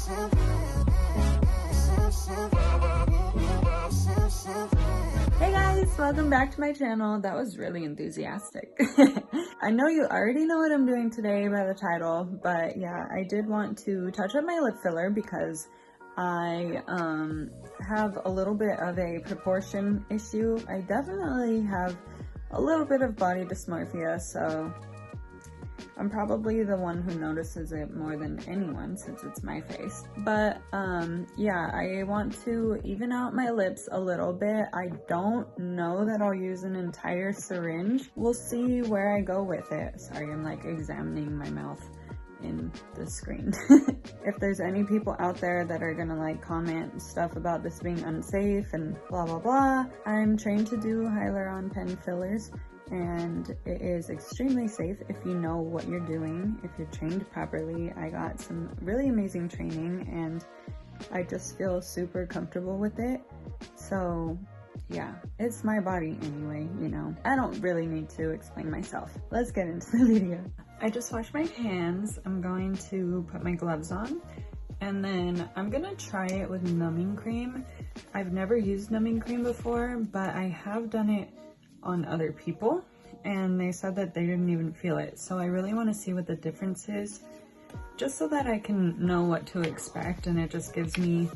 Hey guys, welcome back to my channel. That was really enthusiastic. I know you already know what I'm doing today by the title, but yeah, I did want to touch up my lip filler because I have a little bit of a proportion issue. I definitely have a little bit of body dysmorphia, so I'm probably the one who notices it more than anyone since it's my face. But yeah, I want to even out my lips a little bit. I don't know that I'll use an entire syringe. We'll see where I go with it. Sorry, I'm like examining my mouth in the screen. If there's any people out there that are gonna like comment stuff about this being unsafe and blah blah blah, I'm trained to do hyaluron pen fillers, and it is extremely safe if you know what you're doing, if you're trained properly. I got some really amazing training and I just feel super comfortable with it. So yeah, it's my body anyway, you know. I don't really need to explain myself. Let's get into the video. I just washed my hands. I'm going to put my gloves on and then I'm gonna try it with numbing cream. I've never used numbing cream before, but I have done it on other people and they said that they didn't even feel it. So I really want to see what the difference is, just so that I can know what to expect, and it just gives me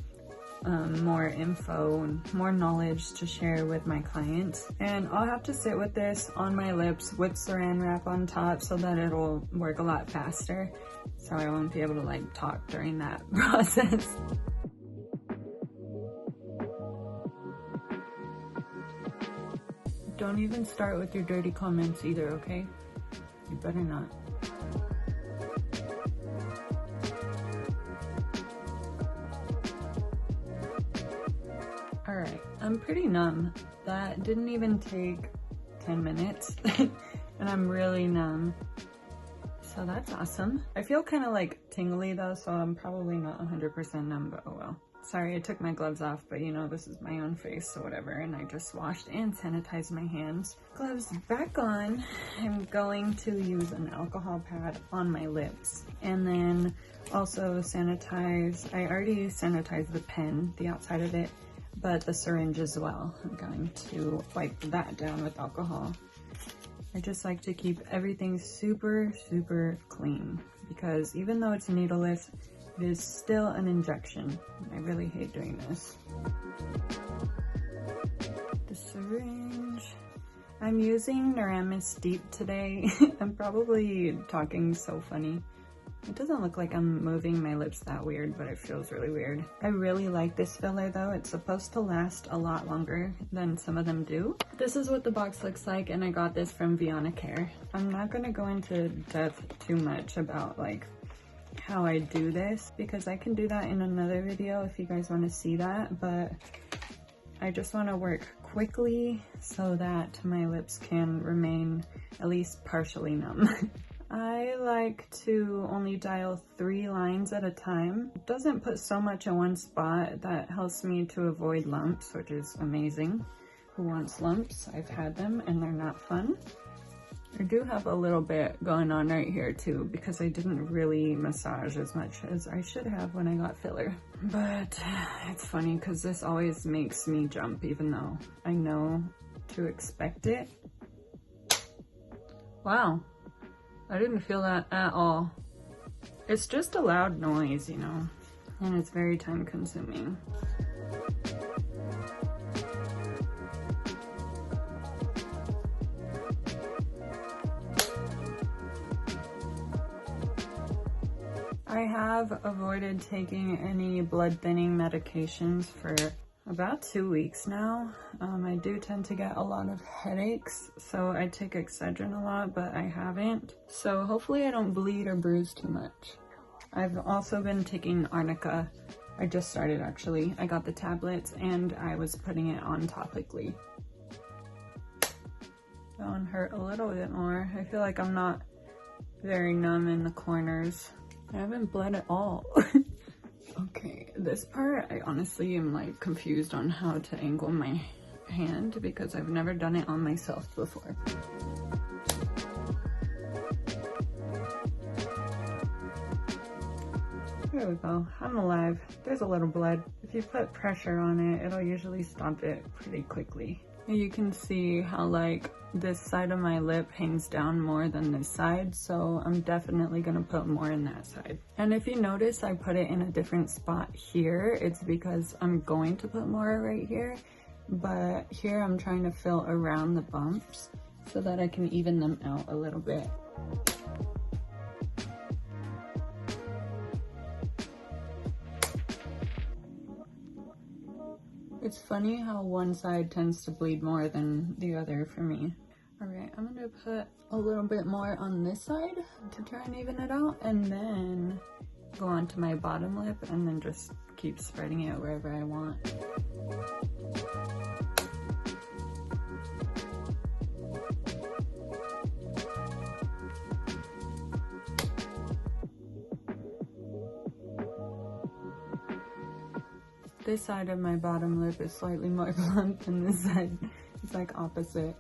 more info and more knowledge to share with my clients. And I'll have to sit with this on my lips with saran wrap on top so that it'll work a lot faster, so I won't be able to like talk during that process. Don't even start with your dirty comments either, okay? You better not. Alright, I'm pretty numb. That didn't even take 10 minutes and I'm really numb. So that's awesome. I feel kind of like tingly though, so I'm probably not 100% numb, but oh well. Sorry, I took my gloves off, but you know, this is my own face, so whatever. And I just washed and sanitized my hands. Gloves back on. I'm going to use an alcohol pad on my lips. And then also sanitize. I already sanitized the pen, the outside of it, but the syringe as well. I'm going to wipe that down with alcohol. I just like to keep everything super, super clean because even though it's needleless, it is still an injection. I really hate doing this. The syringe. I'm using Naramis Deep today. I'm probably talking so funny. It doesn't look like I'm moving my lips that weird, but it feels really weird. I really like this filler though. It's supposed to last a lot longer than some of them do. This is what the box looks like, and I got this from Viana Care. I'm not gonna go into depth too much about like how I do this because I can do that in another video if you guys want to see that, but I just want to work quickly so that my lips can remain at least partially numb. I like to only dial 3 lines at a time. It doesn't put so much in one spot. That helps me to avoid lumps, which is amazing. Who wants lumps? I've had them and they're not fun. I do have a little bit going on right here too because I didn't really massage as much as I should have when I got filler. But it's funny because this always makes me jump even though I know to expect it. Wow, I didn't feel that at all. It's just a loud noise, you know, and it's very time consuming. I have avoided taking any blood thinning medications for about 2 weeks now. I do tend to get a lot of headaches, so I take Excedrin a lot, but I haven't. So hopefully I don't bleed or bruise too much. I've also been taking Arnica. I just started actually. I got the tablets and I was putting it on topically. That one hurt a little bit more. I feel like I'm not very numb in the corners. I haven't bled at all. Okay, this part I honestly am like confused on how to angle my hand because I've never done it on myself before. There we go. I'm alive. There's a little blood. If you put pressure on it, it'll usually stop it pretty quickly. You can see how like this side of my lip hangs down more than this side, so I'm definitely gonna put more in that side. And if you notice I put it in a different spot here, it's because I'm going to put more right here, but here I'm trying to fill around the bumps so that I can even them out a little bit. It's funny how one side tends to bleed more than the other for me. All right, I'm gonna put a little bit more on this side to try and even it out, and then go on to my bottom lip and then just keep spreading it wherever I want. This side of my bottom lip is slightly more plump than this side. It's like opposite.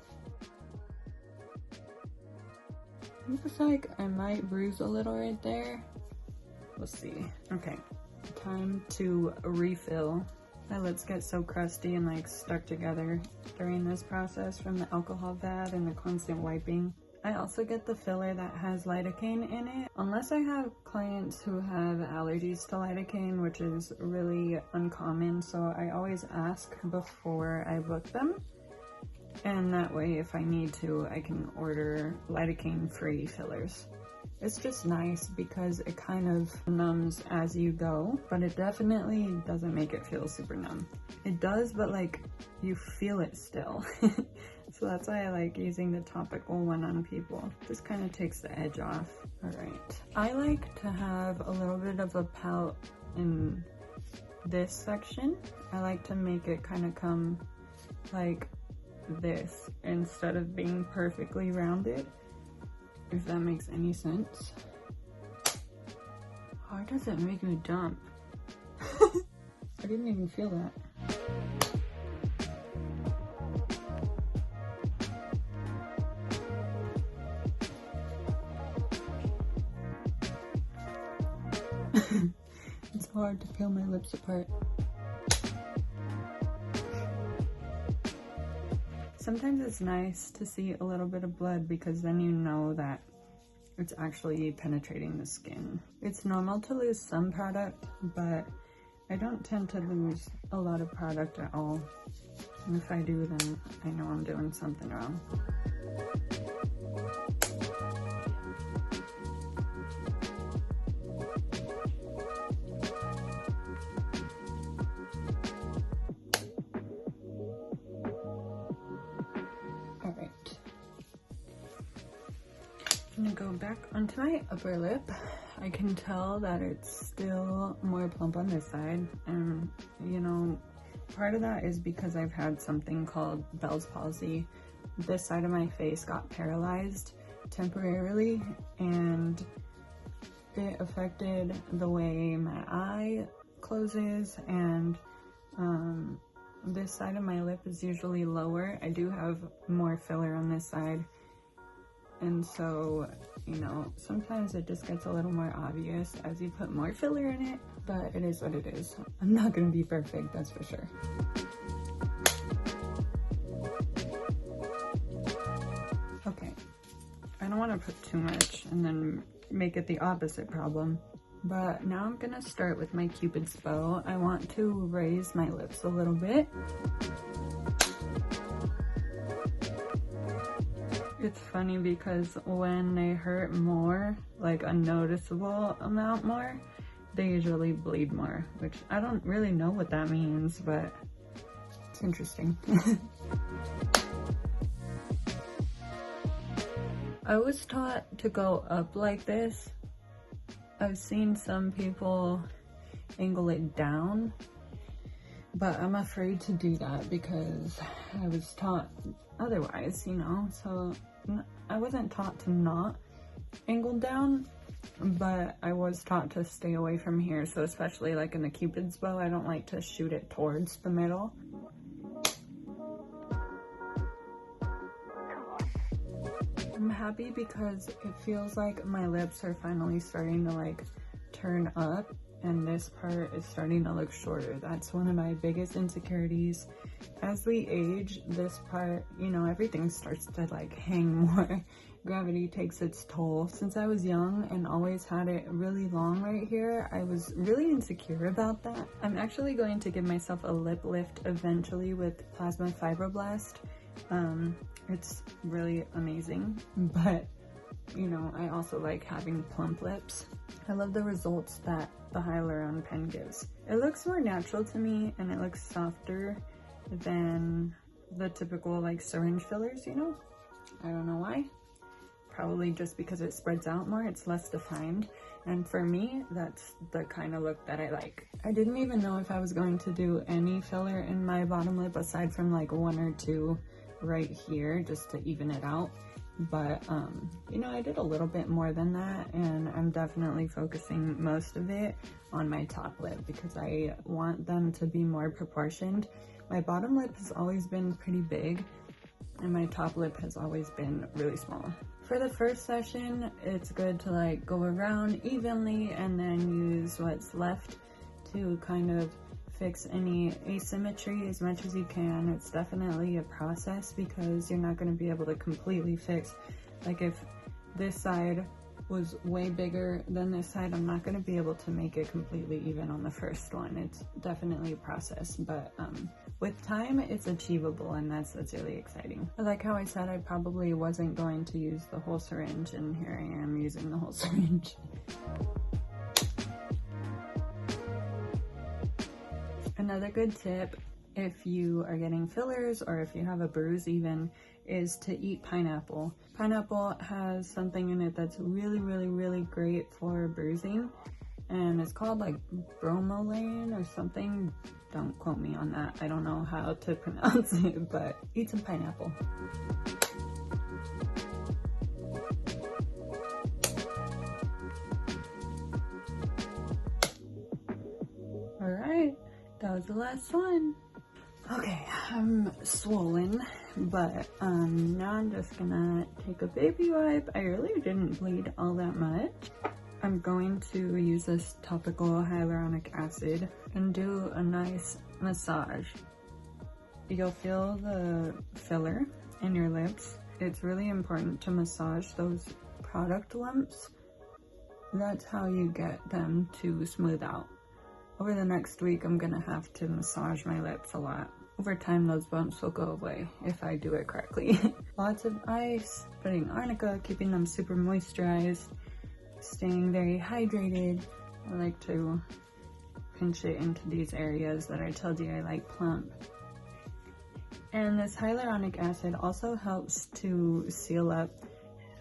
It looks like I might bruise a little right there. We'll see. Okay, time to refill. My lips get so crusty and like stuck together during this process from the alcohol pad and the constant wiping. I also get the filler that has lidocaine in it, unless I have clients who have allergies to lidocaine, which is really uncommon, so I always ask before I book them. And that way, if I need to, I can order lidocaine-free fillers. It's just nice because it kind of numbs as you go, but it definitely doesn't make it feel super numb. It does, but like, you feel it still. So that's why I like using the topical one on people. Just kind of takes the edge off. All right. I like to have a little bit of a pout in this section. I like to make it kind of come like this instead of being perfectly rounded, if that makes any sense. Why does it make me jump? I didn't even feel that. It's hard to peel my lips apart. Sometimes it's nice to see a little bit of blood because then you know that it's actually penetrating the skin. It's normal to lose some product, but I don't tend to lose a lot of product at all. And if I do, then I know I'm doing something wrong. I'm gonna go back onto my upper lip. I can tell that it's still more plump on this side, and you know, part of that is because I've had something called Bell's palsy. This side of my face got paralyzed temporarily, and it affected the way my eye closes, and this side of my lip is usually lower. I do have more filler on this side. And so, you know, sometimes it just gets a little more obvious as you put more filler in it, but it is what it is. I'm not gonna be perfect, that's for sure. Okay, I don't wanna put too much and then make it the opposite problem. But now I'm gonna start with my Cupid's bow. I want to raise my lips a little bit. It's funny because when they hurt more, like a noticeable amount more, they usually bleed more, which I don't really know what that means, but it's interesting. I was taught to go up like this. I've seen some people angle it down, but I'm afraid to do that because I was taught otherwise, you know, so I wasn't taught to not angle down, but I was taught to stay away from here. So especially like in the Cupid's bow, I don't like to shoot it towards the middle. I'm happy because it feels like my lips are finally starting to like turn up and this part is starting to look shorter. That's one of my biggest insecurities. As we age, this part, you know, everything starts to like hang more. Gravity takes its toll. Since I was young and always had it really long right here, I was really insecure about that. I'm actually going to give myself a lip lift eventually with plasma fibroblast. It's really amazing, but you know, I also like having plump lips. I love the results that the Hyaluron pen gives. It looks more natural to me, and it looks softer than the typical like syringe fillers, you know? I don't know why. Probably just because it spreads out more, it's less defined. And for me, that's the kind of look that I like. I didn't even know if I was going to do any filler in my bottom lip aside from like 1 or 2 right here just to even it out. But you know, I did a little bit more than that, and I'm definitely focusing most of it on my top lip because I want them to be more proportioned. My bottom lip has always been pretty big, and my top lip has always been really small. For the first session, it's good to like go around evenly and then use what's left to kind of fix any asymmetry as much as you can. It's definitely a process because you're not going to be able to completely fix, like if this side was way bigger than this side, I'm not going to be able to make it completely even on the first one. It's definitely a process, but with time it's achievable, and that's really exciting. I like how I said I probably wasn't going to use the whole syringe, and here I am using the whole syringe. Another good tip, if you are getting fillers or if you have a bruise even, is to eat pineapple. Pineapple has something in it that's really great for bruising, and it's called like bromelain or something. Don't quote me on that. I don't know how to pronounce it, but eat some pineapple. All right. That was the last one. Okay, I'm swollen, but now I'm just gonna take a baby wipe. I really didn't bleed all that much. I'm going to use this topical hyaluronic acid and do a nice massage. You'll feel the filler in your lips. It's really important to massage those product lumps. That's how you get them to smooth out. Over the next week, I'm gonna have to massage my lips a lot. Over time, those bumps will go away if I do it correctly. Lots of ice, putting arnica, keeping them super moisturized, staying very hydrated. I like to pinch it into these areas that I told you I like plump. And this hyaluronic acid also helps to seal up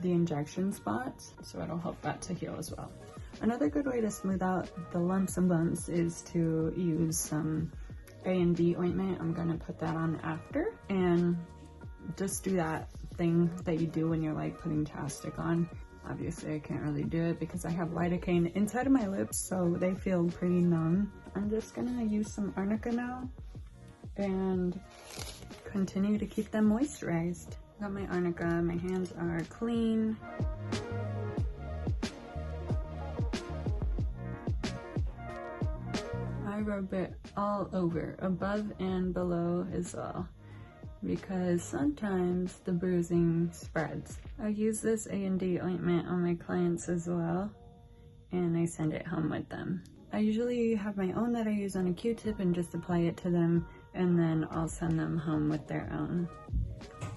the injection spots, so it'll help that to heal as well. Another good way to smooth out the lumps and bumps is to use some A&D ointment. I'm gonna put that on after, and just do that thing that you do when you're like putting chapstick on. Obviously I can't really do it because I have lidocaine inside of my lips, so they feel pretty numb. I'm just gonna use some arnica now and continue to keep them moisturized. Got my arnica, my hands are clean. I rub it all over, above and below as well, because sometimes the bruising spreads. I use this A&D ointment on my clients as well, and I send it home with them. I usually have my own that I use on a Q-tip and just apply it to them, and then I'll send them home with their own.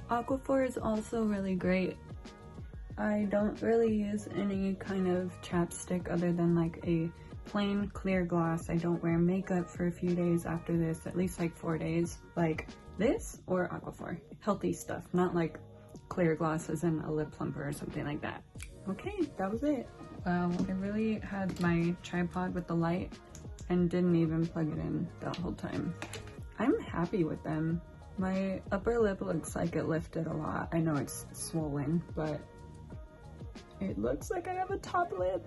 Aquaphor is also really great. I don't really use any kind of chapstick other than like a plain clear gloss. I don't wear makeup for a few days after this, at least like 4 days. Like this or Aquaphor. Healthy stuff, not like clear glosses and a lip plumper or something like that. Okay, that was it. Wow, I really had my tripod with the light and didn't even plug it in that whole time. I'm happy with them. My upper lip looks like it lifted a lot. I know it's swollen, but it looks like I have a top lip.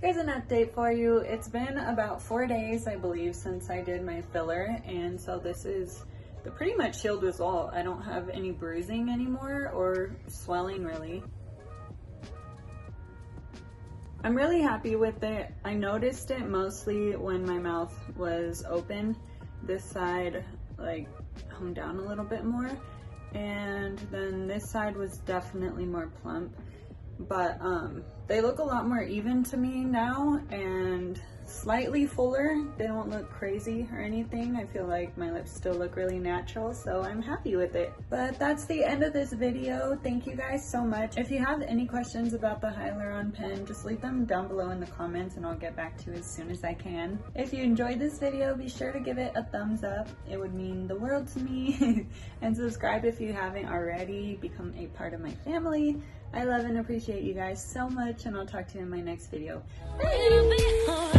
Here's an update for you. It's been about 4 days, I believe, since I did my filler, and so this is the pretty much healed result. I don't have any bruising anymore or swelling really. I'm really happy with it. I noticed it mostly when my mouth was open. This side like hung down a little bit more, and then this side was definitely more plump. But they look a lot more even to me now and slightly fuller. They don't look crazy or anything. I feel like my lips still look really natural, so I'm happy with it. But that's the end of this video. Thank you guys so much. If you have any questions about the hyaluron pen, just leave them down below in the comments and I'll get back to you as soon as I can. If you enjoyed this video, be sure to give it a thumbs up. It would mean the world to me. And subscribe if you haven't already. Become a part of my family. I love and appreciate you guys so much, and I'll talk to you in my next video. Bye!